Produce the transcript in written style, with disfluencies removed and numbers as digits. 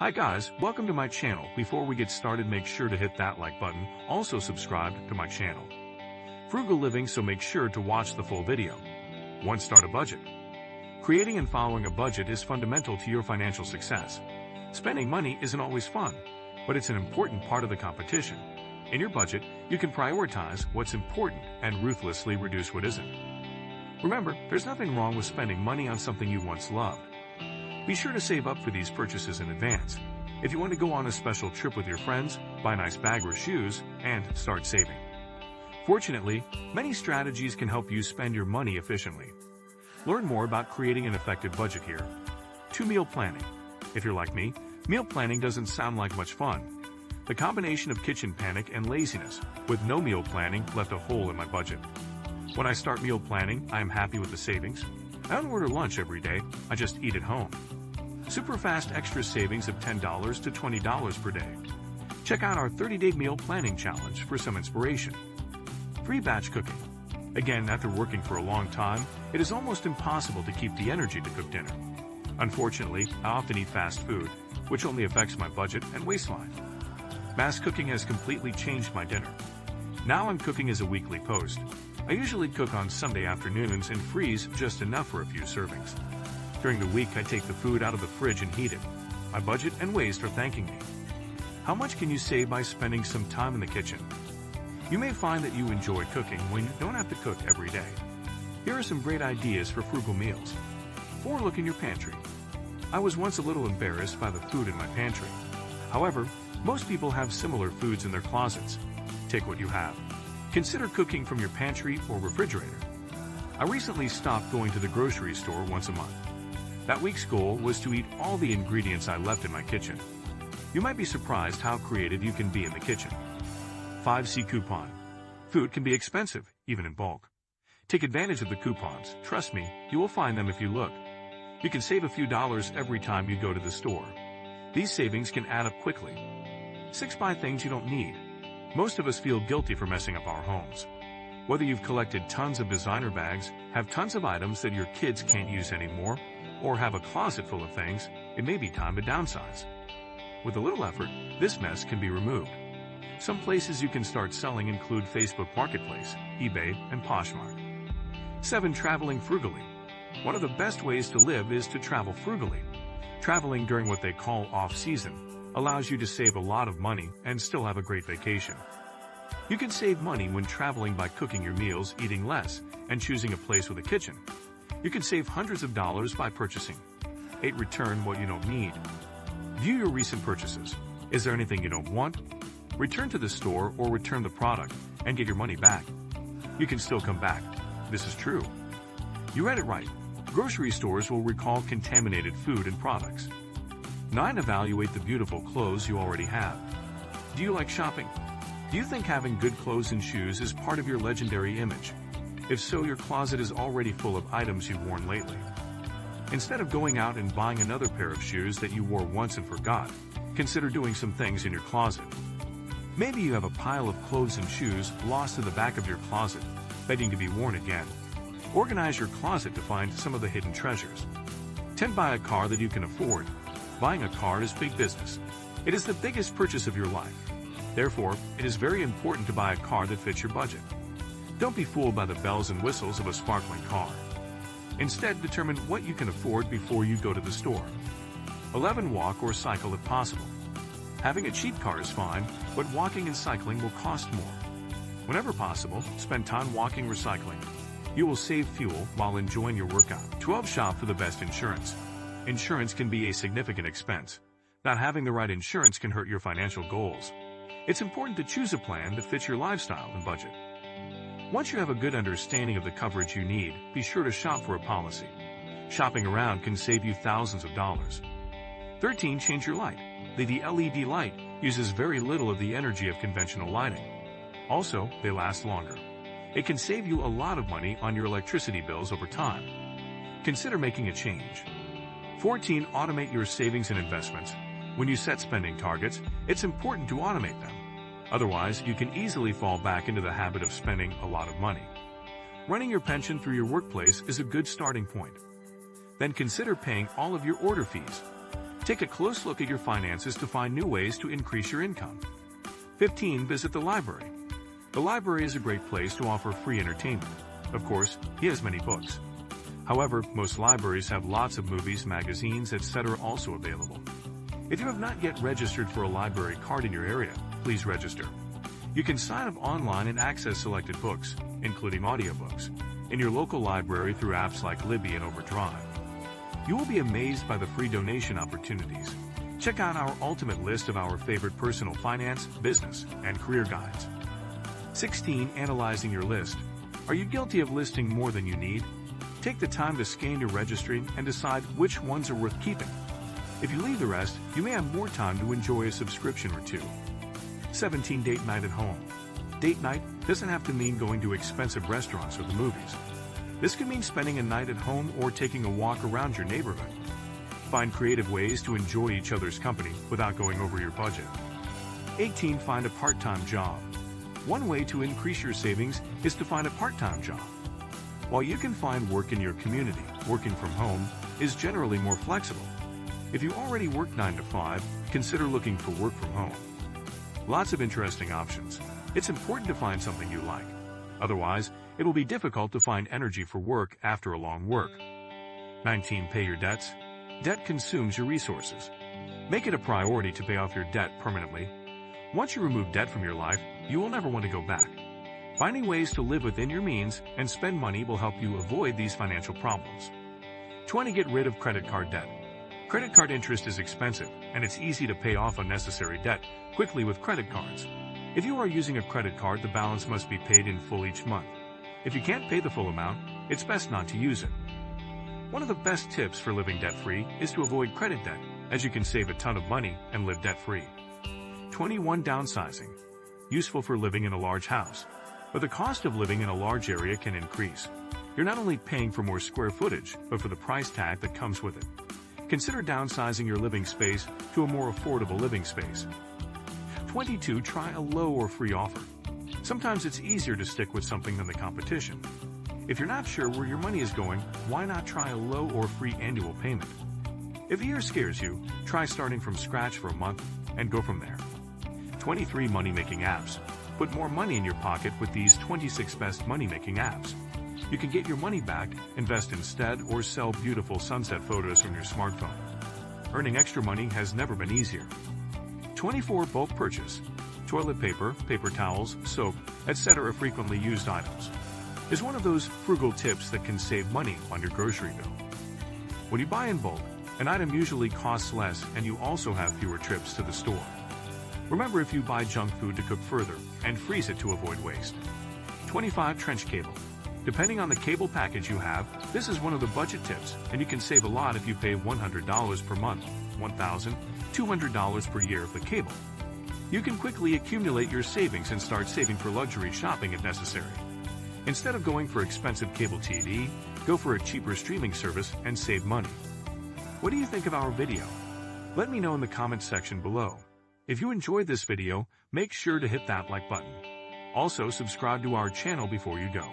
Hi guys, welcome to my channel. Before we get started, make sure to hit that like button. Also subscribe to my channel. Frugal living, so make sure to watch the full video. 1. Start a budget. Creating and following a budget is fundamental to your financial success. Spending money isn't always fun, but it's an important part of the competition. In your budget, you can prioritize what's important and ruthlessly reduce what isn't. Remember, there's nothing wrong with spending money on something you once loved. Be sure to save up for these purchases in advance. If you want to go on a special trip with your friends, buy a nice bag or shoes, and start saving. Fortunately, many strategies can help you spend your money efficiently. Learn more about creating an effective budget here. 2. Meal planning. If you're like me, meal planning doesn't sound like much fun. The combination of kitchen panic and laziness with no meal planning left a hole in my budget. When I start meal planning, I am happy with the savings. I don't order lunch every day, I just eat at home. Super fast extra savings of $10 to $20 per day. Check out our 30-day meal planning challenge for some inspiration. 3. Batch cooking. Again, after working for a long time, it is almost impossible to keep the energy to cook dinner. Unfortunately, I often eat fast food, which only affects my budget and waistline. Mass cooking has completely changed my dinner. Now I'm cooking as a weekly post. I usually cook on Sunday afternoons and freeze just enough for a few servings. During the week, I take the food out of the fridge and heat it. My budget and waste are thanking me. How much can you save by spending some time in the kitchen? You may find that you enjoy cooking when you don't have to cook every day. Here are some great ideas for frugal meals. 4. Look in your pantry. I was once a little embarrassed by the food in my pantry. However, most people have similar foods in their closets. Take what you have. Consider cooking from your pantry or refrigerator. I recently stopped going to the grocery store once a month. That week's goal was to eat all the ingredients I left in my kitchen. You might be surprised how creative you can be in the kitchen. 5. See coupon. Food can be expensive, even in bulk. Take advantage of the coupons. Trust me, you will find them if you look. You can save a few dollars every time you go to the store. These savings can add up quickly. 6. Buy things you don't need. Most of us feel guilty for messing up our homes. Whether you've collected tons of designer bags, have tons of items that your kids can't use anymore, or have a closet full of things, it may be time to downsize. With a little effort, this mess can be removed. Some places you can start selling include Facebook Marketplace, eBay, and Poshmark. 7. Traveling frugally. One of the best ways to live is to travel frugally. Traveling during what they call off-season allows you to save a lot of money and still have a great vacation. You can save money when traveling by cooking your meals, eating less, and choosing a place with a kitchen. You can save hundreds of dollars by purchasing. 8. Return what you don't need. View your recent purchases. Is there anything you don't want? Return to the store or return the product and get your money back. You can still come back. This is true. You read it right. Grocery stores will recall contaminated food and products. 9. Evaluate the beautiful clothes you already have. Do you like shopping? Do you think having good clothes and shoes is part of your legendary image? If so, your closet is already full of items you've worn lately. Instead of going out and buying another pair of shoes that you wore once and forgot, consider doing some things in your closet. Maybe you have a pile of clothes and shoes lost in the back of your closet, begging to be worn again. Organize your closet to find some of the hidden treasures. 10. Buy a car that you can afford. Buying a car is big business. It is the biggest purchase of your life. Therefore, it is very important to buy a car that fits your budget. Don't be fooled by the bells and whistles of a sparkling car. Instead, determine what you can afford before you go to the store. 11. Walk or cycle if possible. Having a cheap car is fine, but walking and cycling will cost more. Whenever possible, spend time walking or cycling. You will save fuel while enjoying your workout. 12. Shop for the best insurance. Insurance can be a significant expense. Not having the right insurance can hurt your financial goals. It's important to choose a plan that fits your lifestyle and budget. Once you have a good understanding of the coverage you need, be sure to shop for a policy. Shopping around can save you thousands of dollars. 13. Change your light. The LED light uses very little of the energy of conventional lighting. Also, they last longer. It can save you a lot of money on your electricity bills over time. Consider making a change. 14. Automate your savings and investments. When you set spending targets, it's important to automate them. Otherwise, you can easily fall back into the habit of spending a lot of money. Running your pension through your workplace is a good starting point. Then consider paying all of your order fees. Take a close look at your finances to find new ways to increase your income. 15. Visit the library. The library is a great place to offer free entertainment. Of course, he has many books. However, most libraries have lots of movies, magazines, etc. also available. If you have not yet registered for a library card in your area, please register. You can sign up online and access selected books, including audiobooks, in your local library through apps like Libby and Overdrive. You will be amazed by the free donation opportunities. Check out our ultimate list of our favorite personal finance, business, and career guides. 16. Analyzing your list. Are you guilty of listing more than you need? Take the time to scan your registry and decide which ones are worth keeping. If you leave the rest, you may have more time to enjoy a subscription or two. 17. Date night at home. Date night doesn't have to mean going to expensive restaurants or the movies. This could mean spending a night at home or taking a walk around your neighborhood. Find creative ways to enjoy each other's company without going over your budget. 18. Find a part-time job. One way to increase your savings is to find a part-time job. While you can find work in your community, working from home is generally more flexible. If you already work 9 to 5, consider looking for work from home. Lots of interesting options. It's important to find something you like. Otherwise, it will be difficult to find energy for work after a long work. 19. Pay your debts. Debt consumes your resources. Make it a priority to pay off your debt permanently. Once you remove debt from your life, you will never want to go back. Finding ways to live within your means and spend money will help you avoid these financial problems. 20. Get rid of credit card debt. Credit card interest is expensive, and it's easy to pay off unnecessary debt quickly with credit cards. If you are using a credit card, the balance must be paid in full each month. If you can't pay the full amount, it's best not to use it. One of the best tips for living debt-free is to avoid credit debt, as you can save a ton of money and live debt-free. 21. Downsizing. Useful for living in a large house, but the cost of living in a large area can increase. You're not only paying for more square footage, but for the price tag that comes with it. Consider downsizing your living space to a more affordable living space. 22. Try a low or free offer. Sometimes it's easier to stick with something than the competition. If you're not sure where your money is going, why not try a low or free annual payment? If a year scares you, try starting from scratch for a month and go from there. 23. Money-making apps. Put more money in your pocket with these 26 best money-making apps. You can get your money back, invest instead, or sell beautiful sunset photos from your smartphone. Earning extra money has never been easier. 24. Bulk purchase. Toilet paper, paper towels, soap, etc. frequently used items is one of those frugal tips that can save money on your grocery bill. When you buy in bulk, an item usually costs less and you also have fewer trips to the store. Remember, if you buy junk food to cook further and freeze it to avoid waste. 25. Trench cable. Depending on the cable package you have, this is one of the budget tips, and you can save a lot if you pay $100 per month, $1,200 per year for cable. You can quickly accumulate your savings and start saving for luxury shopping if necessary. Instead of going for expensive cable TV, go for a cheaper streaming service and save money. What do you think of our video? Let me know in the comments section below. If you enjoyed this video, make sure to hit that like button. Also, subscribe to our channel before you go.